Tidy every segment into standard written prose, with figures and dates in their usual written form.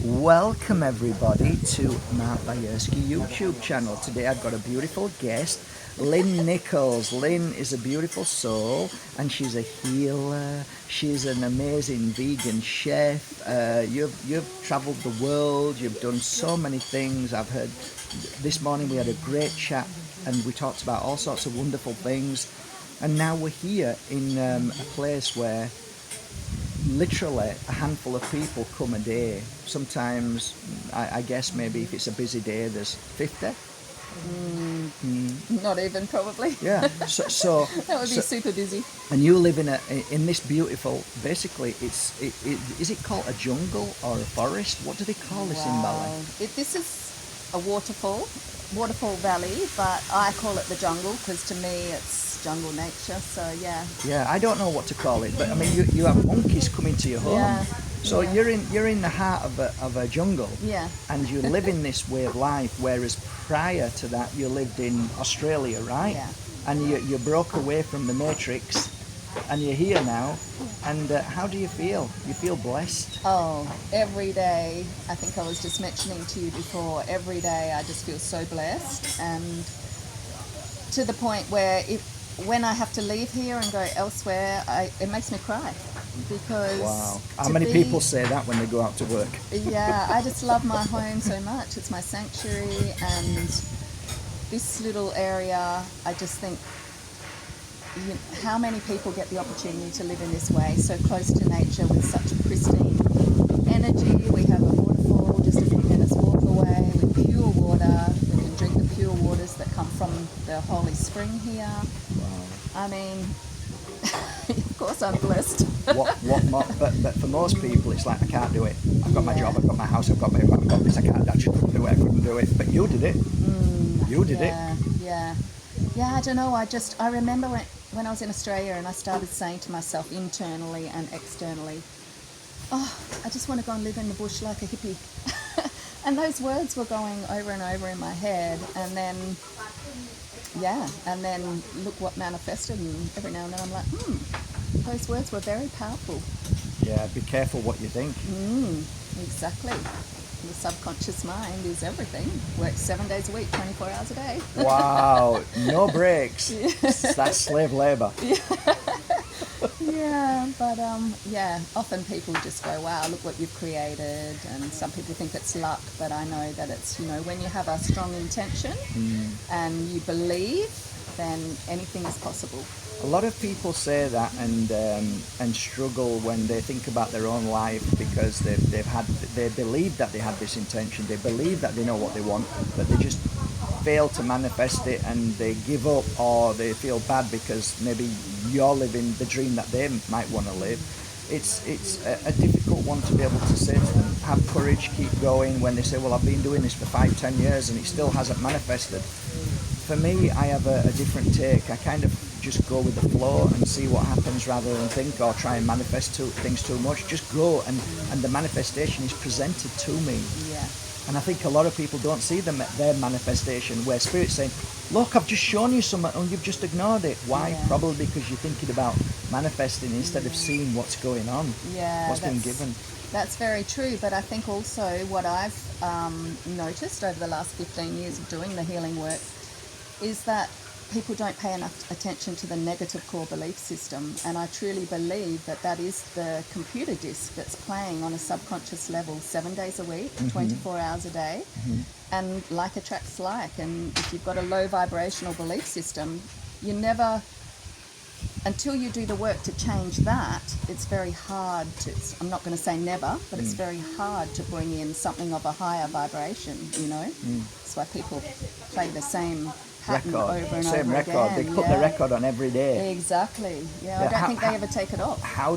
Welcome everybody to my Bajerski YouTube channel. Today I've got a beautiful guest, Lynn Nichols. Lynn is a beautiful soul and she's a healer. She's an amazing vegan chef. You've traveled the world, you've done so many things. I've heard this morning we had a great chat and we talked about all sorts of wonderful things. And now we're here in a place where literally a handful of people come a day. Sometimes, I guess maybe if it's a busy day, there's 50. Not even, probably. Yeah. So that would be super busy. And you live in this beautiful. Basically, is it called a jungle or a forest? What do they call this in Bali? This is a waterfall valley, but I call it the jungle because to me it's jungle nature. So yeah. Yeah, I don't know what to call it, but I mean you have monkeys coming to your home. Yeah. So you're in the heart of a jungle. Yeah. And you live in this way of life, whereas prior to that you lived in Australia, right? Yeah. And you broke away from the matrix, and you're here now. And how do you feel? You feel blessed? Oh, every day. I think I was just mentioning to you before. Every day I just feel so blessed, and to the point where when I have to leave here and go elsewhere, it makes me cry. Because wow, how many people say that when they go out to work? Yeah, I just love my home so much. It's my sanctuary, and this little area, I just think, how many people get the opportunity to live in this way, so close to nature with such pristine energy. We have a waterfall just a few minutes walk away with pure water. We can drink the pure waters that come from the holy spring here. Wow. I mean, of course I'm blessed. What more? But for most people, it's like, I can't do it. I've got my job, I've got my house, I've got this, I can't, I just couldn't do it. But you did it. You did it. Yeah, I don't know. I remember when I was in Australia and I started saying to myself internally and externally, oh, I just want to go and live in the bush like a hippie. And those words were going over and over in my head, and then look what manifested, and every now and then I'm like, those words were very powerful. Yeah, be careful what you think. Exactly. The subconscious mind is everything. Works 7 days a week, 24 hours a day. Wow, no breaks. That's slave labor. Yeah, but often people just go, wow, look what you've created, and some people think it's luck, but I know that it's, when you have a strong intention and you believe, then anything is possible. A lot of people say that and struggle when they think about their own life, because they believe that they had this intention, they believe that they know what they want, but they just fail to manifest it, and they give up, or they feel bad because maybe you're living the dream that they might want to live. It's a difficult one to be able to say to them, have courage, keep going, when they say, well, I've been doing this for 5-10 years and it still hasn't manifested. For me, I have a different take. I kind of just go with the flow and see what happens, rather than think or try and manifest things too much. Just go, and the manifestation is presented to me. Yeah. And I think a lot of people don't see their manifestation, where Spirit's saying, look, I've just shown you something and you've just ignored it. Why? Yeah. Probably because you're thinking about manifesting instead of seeing what's going on, what's been given. That's very true, but I think also what I've noticed over the last 15 years of doing the healing work is that people don't pay enough attention to the negative core belief system, and I truly believe that is the computer disk that's playing on a subconscious level 7 days a week, 24 hours a day, and like attracts like. And if you've got a low vibrational belief system, you never, until you do the work to change that, it's very hard to, I'm not going to say never, but it's very hard to bring in something of a higher vibration, That's why people play the same pattern over and same over record. again. They put the record on every day. Exactly. Yeah, I don't think they ever take it off. How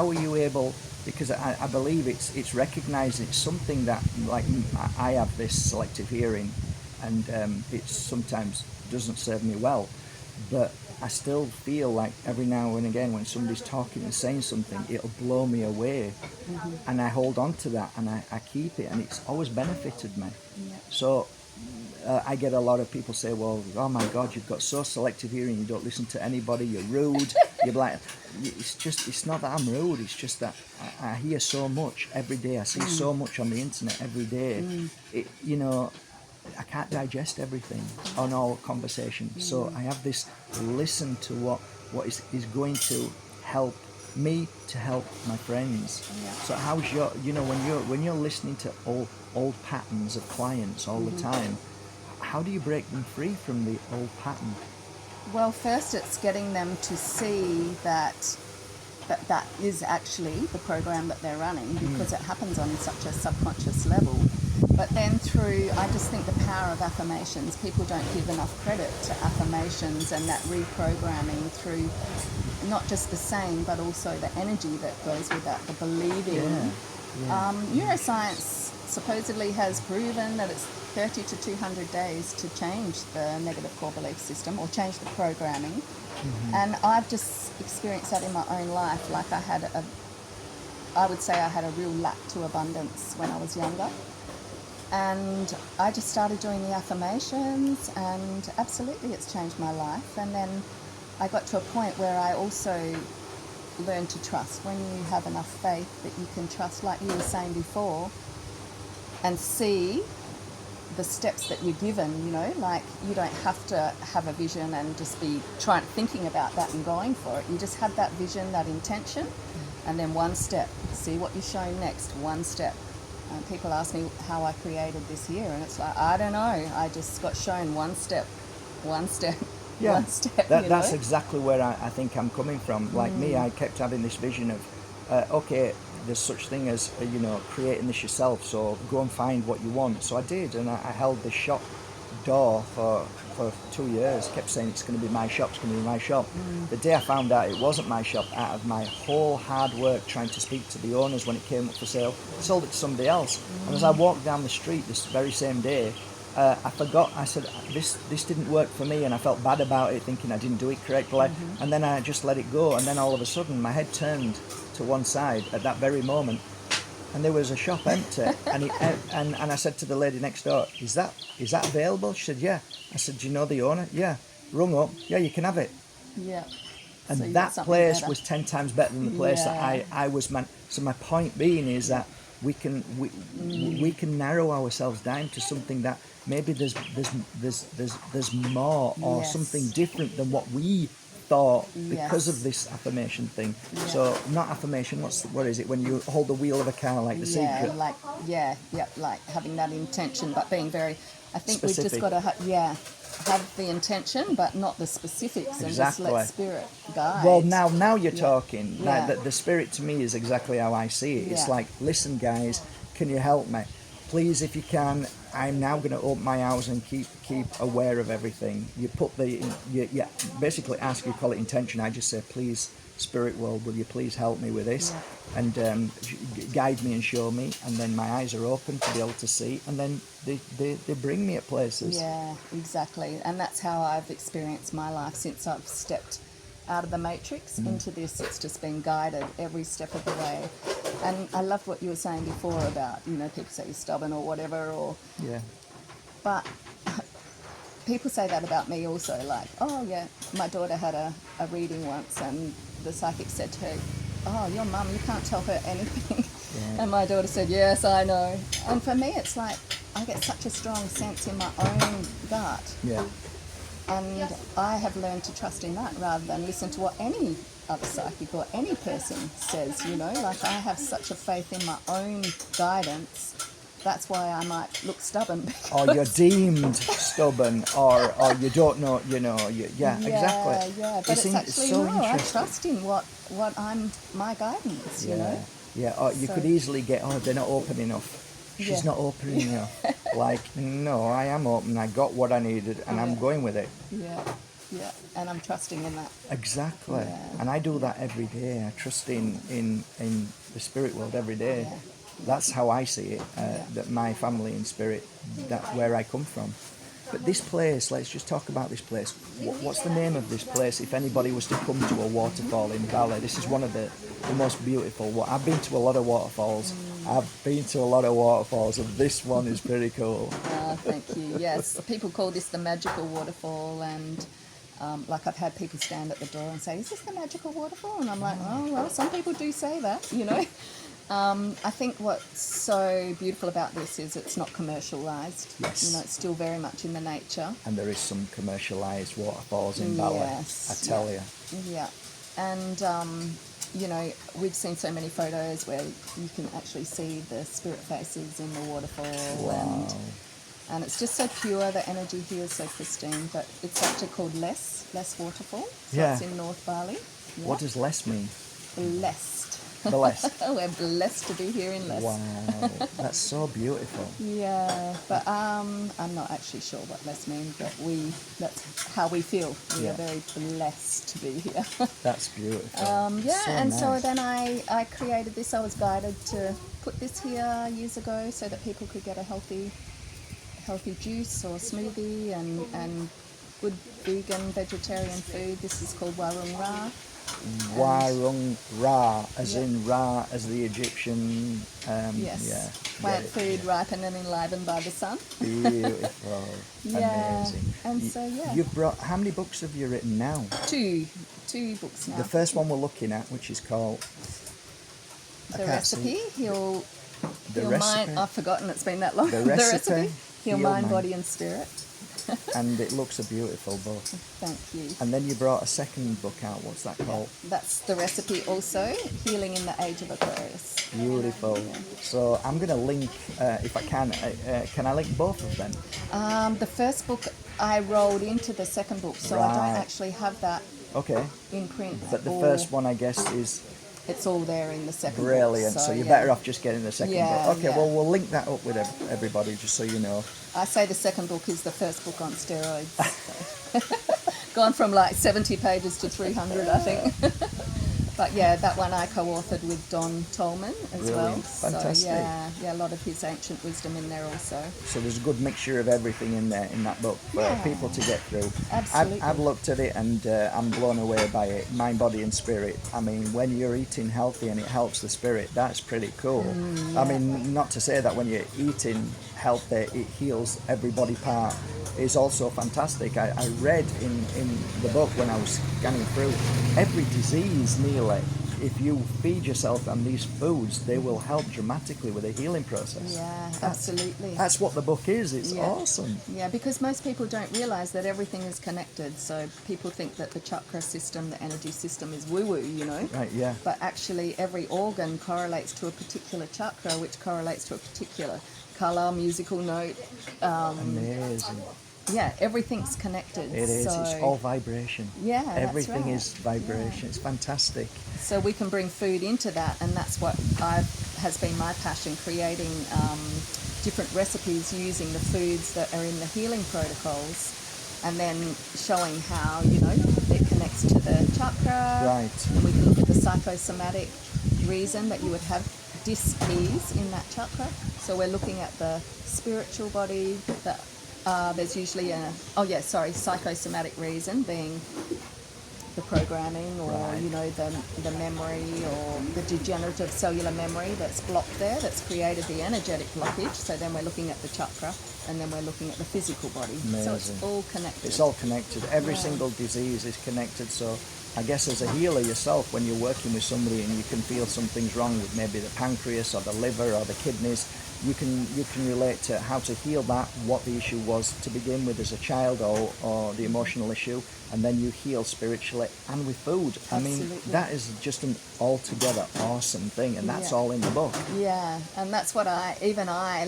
are you able? Because I believe it's recognized. It's something that, like, I have this selective hearing, and it sometimes doesn't serve me well, but I still feel like every now and again when somebody's talking and saying something, it'll blow me away, and I hold on to that and I keep it, and it's always benefited me. Yeah. So I get a lot of people say, well, oh my God, you've got so selective hearing, you don't listen to anybody, you're rude. You're like, it's not that I'm rude, it's just that I hear so much every day, I see so much on the internet every day. I can't digest everything on all conversations. So I have this listen to what is going to help me to help my friends. Yeah. So how's your, when you're listening to old patterns of clients all the time, how do you break them free from the old pattern? Well, first it's getting them to see that is actually the program that they're running, because it happens on such a subconscious level. But then I just think the power of affirmations, people don't give enough credit to affirmations and that reprogramming through not just the saying, but also the energy that goes with that, the believing. Neuroscience supposedly has proven that it's 30 to 200 days to change the negative core belief system or change the programming. And I've just experienced that in my own life. Like I would say I had a real lack to abundance when I was younger. And I just started doing the affirmations, and absolutely it's changed my life. And then I got to a point where I also learned to trust. When you have enough faith that you can trust, like you were saying before, and see the steps that you're given, like you don't have to have a vision and just be thinking about that and going for it. You just have that vision, that intention, and then one step. See what you're shown next, one step. People ask me how I created this year, and it's like, I don't know. I just got shown one step, one step. That's exactly where I think I'm coming from. Like me, I kept having this vision of, okay, there's such thing as, creating this yourself, so go and find what you want. So I did, and I held the shop door for 2 years, kept saying it's going to be my shop, it's going to be my shop. The day I found out it wasn't my shop, out of my whole hard work trying to speak to the owners when it came up for sale, I sold it to somebody else. And as I walked down the street this very same day, I forgot, I said, this didn't work for me, and I felt bad about it, thinking I didn't do it correctly. And then I just let it go, and then all of a sudden my head turned to one side at that very moment, and there was a shop empty, and I said to the lady next door, is that available? She said, yeah. I said, do you know the owner? Yeah. Rung up, yeah, you can have it. Yeah. And so that place better. was 10 times better than the place that I was meant. So my point being is that we can narrow ourselves down to something that maybe there's more, or something different than what we thought, because of this affirmation thing. So not affirmation, what is it when you hold the wheel of a car, like the secret? Like having that intention, but being very, I think specific. We've just got to have the intention, but not the specifics, and just let spirit guide. Well, now you're talking. Now, the spirit to me is exactly how I see it. It's like, listen guys, can you help me? Please, if you can, I'm now going to open my eyes and keep aware of everything. You put basically ask, you call it intention. I just say, please, spirit world, will you please help me with this? And guide me and show me, and then my eyes are open to be able to see, and then they bring me at places. Yeah, exactly. And that's how I've experienced my life since I've stepped out of the matrix into this. It's just been guided every step of the way. And I loved what you were saying before about, people say you're stubborn or whatever, but people say that about me also, like, oh yeah, my daughter had a reading once, and the psychic said to her, oh, your mum, you can't tell her anything. And my daughter said, yes, I know. And for me, it's like, I get such a strong sense in my own gut. And I have learned to trust in that rather than listen to what any other psychic or any person says, like I have such a faith in my own guidance. That's why I might look stubborn. Or you're deemed stubborn, or you don't know, exactly. Yeah, but it's actually, so I trust in what my guidance, Yeah, or you could easily get, they're not open enough. She's not open enough. Like, no, I am open. I got what I needed, and I'm going with it. Yeah, and I'm trusting in that. Exactly. And I do that every day. I trust in the spirit world every day. That's how I see it, that my family in spirit, that where I come from. But this place, let's just talk about this place. What's the name of this place if anybody was to come to a waterfall in Bali? This is one of the most beautiful. I've been to a lot of waterfalls. And this one is pretty cool. Thank you. Yes, people call this the magical waterfall, and Like I've had people stand at the door and say, "Is this the magical waterfall?" And I'm like, "Oh well, some people do say that, you know." I think what's so beautiful about this is it's not commercialised. Yes. You know, it's still very much in the nature. And there is some commercialised waterfalls in Bali, Yes. I tell you. Yeah. And, you know, we've seen so many photos where you can actually see the spirit faces in the waterfall. Wow. And it's just so pure, the energy here is so pristine. But it's actually called Less Waterfall. So Yeah. it's in North Bali. Yeah. What does less mean? Blessed. Blessed. We're blessed to be here in Less. Wow, that's so beautiful. Yeah, but I'm not actually sure what less means, but that's how we feel. We Yeah. are very blessed to be here. That's beautiful. Yeah, So and nice. so then I created this. I was guided to put this here years ago so that people could get a healthy juice or smoothie and good vegan, vegetarian food. This is called Warung Ra. Warung Ra, as Yeah. in Ra, as the Egyptian. Yes. Yeah. Plant get it. food ripened and enlivened by the sun. Beautiful. Yeah, Amazing. and so, yeah. You've brought, how many books have you written now? Two books now. The first one we're looking at, which is called The can't recipe. see. Heal The mind. Recipe. I've forgotten. It's been that long. The Recipe. Heal mind, body, and spirit. And it looks a beautiful book. Thank you. And then you brought a second book out. What's that called? That's the recipe. Also, healing in the age of Aquarius. Beautiful. So I'm going to link, if I can I link both of them? The first book I rolled into the second book, so I Right. don't actually have that Okay. in print. But the or first one, I guess, is it's all there in the second brilliant. book. So you're yeah. better off just getting the second Yeah, book. Okay, yeah. well, we'll link that up with everybody, just so you know. I say the second book is the first book on steroids. So. Gone from like 70 pages to 300, I think. But yeah, that one I co-authored with Tolman as well. Brilliant. Fantastic. So yeah, a lot of his ancient wisdom in there also. So there's a good mixture of everything in there, in that book, for Yeah. people to get through. Absolutely. I've looked at it and I'm blown away by it. Mind, body and spirit. I mean, when you're eating healthy and it helps the spirit, that's pretty cool. I mean, not to say that when you're eating healthy, it heals every body part. Is also fantastic. I read in the book when I was scanning through, every disease nearly, if you feed yourself on these foods, they will help dramatically with the healing process. Yeah, absolutely. That's what the book is. It's Yeah. awesome. Yeah, because most people don't realise that everything is connected. So people think that the chakra system, the energy system is woo-woo, you know. Right, yeah. But actually every organ correlates to a particular chakra, which correlates to a particular colour, musical note. Amazing. Yeah, everything's connected. It is. So, It's all vibration. Yeah, that's Everything right. is vibration. It's fantastic. So we can bring food into that, and that's what has been my passion, creating different recipes using the foods that are in the healing protocols, and then showing how, you know, it connects to the chakra. Right. And we can look at the psychosomatic reason that you would have dis-ease in that chakra. So we're looking at the spiritual body, there's usually psychosomatic reason being the programming or, Right. you know, the memory or the degenerative cellular memory that's blocked there, that's created the energetic blockage. So then we're looking at the chakra, and then we're looking at the physical body. So it's Amazing. all connected. It's all connected. Every Yeah. single disease is connected. So I guess as a healer yourself, when you're working with somebody and you can feel something's wrong with maybe the pancreas or the liver or the kidneys, you can relate to how to heal that, what the issue was to begin with as a child, or the emotional issue, and then you heal spiritually and with food. I mean, Absolutely. that is just an altogether awesome thing, and that's Yeah. all in the book. Yeah, and that's what I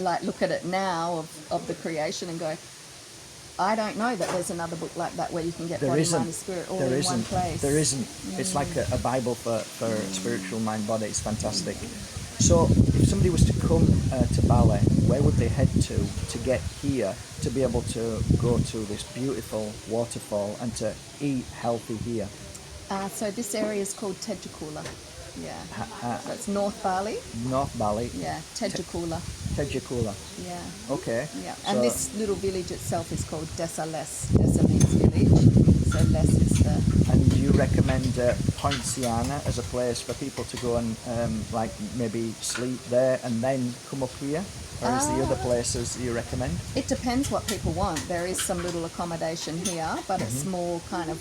like look at it now of the creation and go, I don't know that there's another book like that where you can get There body, isn't. mind, and spirit all There in isn't. one place. There isn't. It's like a Bible for spiritual mind, body. It's fantastic. So if somebody was to come to Bali, where would they head to get here, to be able to go to this beautiful waterfall and to eat healthy here? So this area is called Tejakula. Yeah. That's North Bali. North Bali, Yeah, Tejakula. Tejakula. Yeah. Okay. Yeah. So And this little village itself is called Desa Les. Desa means village. So Les is the... And do you recommend Point Siana as a place for people to go and like maybe sleep there and then come up here? or is the other places you recommend? It depends what people want. There is some little accommodation here, but it's more kind of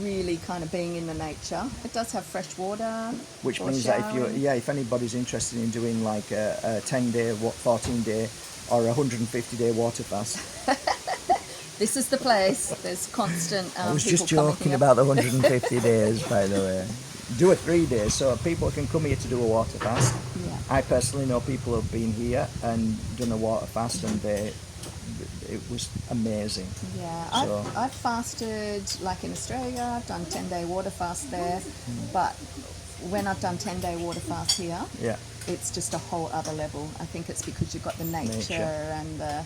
really kind of being in the nature. It does have fresh water. Which for means showering. that if anybody's interested in doing like a 10-day, 14-day, or a 150-day water fast. This is the place. There's constant I was people just joking coming about the 150 days, by the way. Do a 3 days, so people can come here to do a water fast. Yeah. I personally know people who have been here and done a water fast, and it was amazing. Yeah, So- I've fasted like in Australia. I've done 10-day water fast there, but when I've done 10-day water fast here, Yeah, it's just a whole other level. I think it's because you've got the nature. And the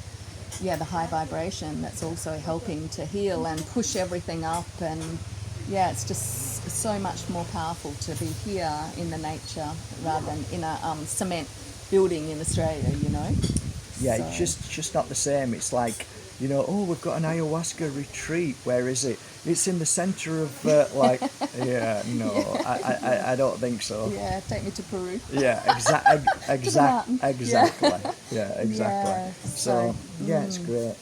high vibration that's also helping to heal and push everything up, and it's just so much more powerful to be here in the nature rather than in a cement building in Australia, you know. yeah, So- it's just not the same. It's like, we've got an ayahuasca retreat. Where is it? It's in the centre of I don't think so. Yeah, take me to Peru. Yeah, mountain. exactly. Yeah, exactly. Yeah, So it's great.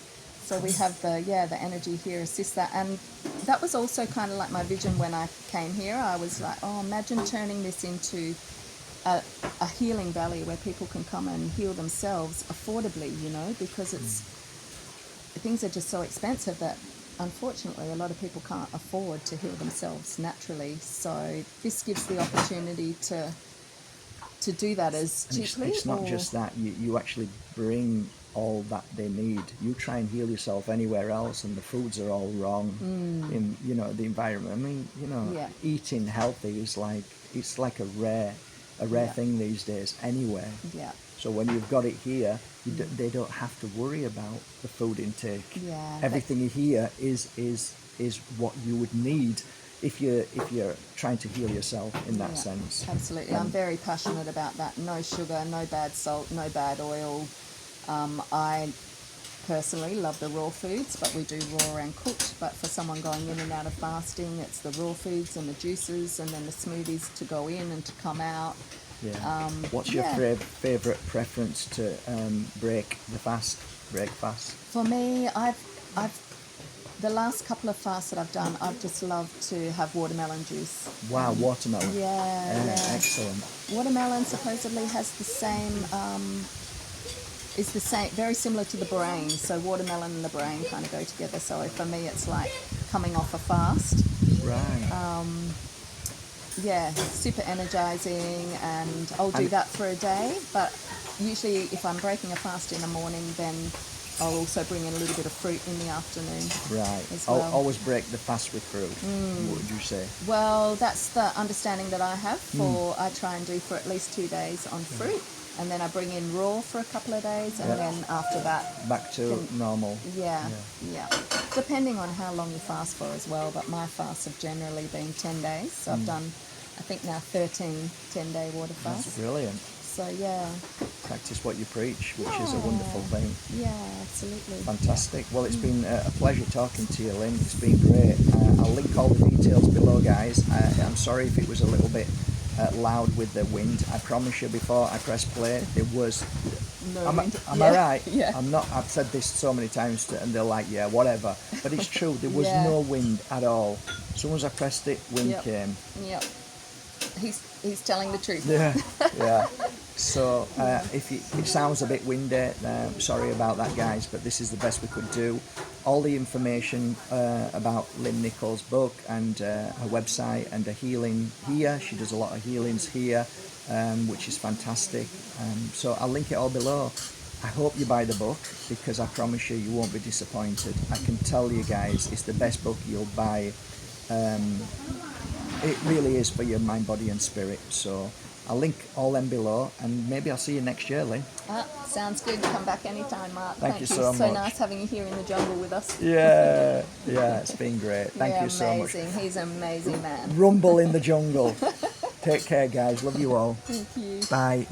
So we have the energy here assists that, and that was also kind of like my vision when I came here. I was like, oh, imagine turning this into a healing valley where people can come and heal themselves affordably, because things are just so expensive that unfortunately a lot of people can't afford to heal themselves naturally. So this gives the opportunity to do that as And cheaply. it's not just that, you actually bring all that they need. You try and heal yourself anywhere else and the foods are all wrong in the environment. I mean, eating healthy is like a rare thing these days anywhere. Yeah. So when you've got it here, they don't have to worry about the food intake. Yeah, Everything here is what you would need if you're trying to heal yourself in that sense. Absolutely. I'm very passionate about that. No sugar, no bad salt, no bad oil. I personally love the raw foods, but we do raw and cooked. But for someone going in and out of fasting, it's the raw foods and the juices and then the smoothies to go in and to come out. Yeah. What's your favourite preference to break fast? For me, I've the last couple of fasts that I've done, I've just loved to have watermelon juice. Wow, watermelon. Yeah. Excellent. Watermelon supposedly has the same, is the same, very similar to the brain. So watermelon and the brain kind of go together. So for me, it's like coming off a fast. Right. Super energizing, and I'll do that for a day. But usually, if I'm breaking a fast in the morning, then I'll also bring in a little bit of fruit in the afternoon. Right. As well. I'll always break the fast with fruit. What would you say? Well, that's the understanding that I have. I try and do for at least 2 days on fruit, and then I bring in raw for a couple of days, and then after that, back to normal. Yeah. Depending on how long you fast for as well, but my fasts have generally been 10 days. So I've done, I think now 13 10-day water fasts. That's brilliant. So yeah. Practice what you preach, which is a wonderful thing. Yeah, absolutely. Fantastic. Well, it's been a pleasure talking to you, Lynn. It's been great. I'll link all the details below, guys. I'm sorry if it was a little bit loud with the wind. I promise you, before I press play, there was. No wind. Am I right? Yeah. I'm not. I've said this so many times, and they're like, "Yeah, whatever." But it's true. There was no wind at all. As soon as I pressed it, wind came. Yep. He's telling the truth. Yeah. So if it sounds a bit windy, sorry about that, guys, but this is the best we could do. All the information about Lynn Nichols' book and her website and her healing here. She does a lot of healings here, which is fantastic. So I'll link it all below. I hope you buy the book, because I promise you won't be disappointed. I can tell you guys, it's the best book you'll buy. It really is for your mind, body and spirit. So I'll link all them below, and maybe I'll see you next year, Lynn. Sounds good. Come back anytime, Mark. Thank you so much. So nice having you here in the jungle with us. Yeah, it's been great. Thank you so much. Amazing. He's an amazing man. Rumble in the jungle. Take care, guys. Love you all. Thank you. Bye.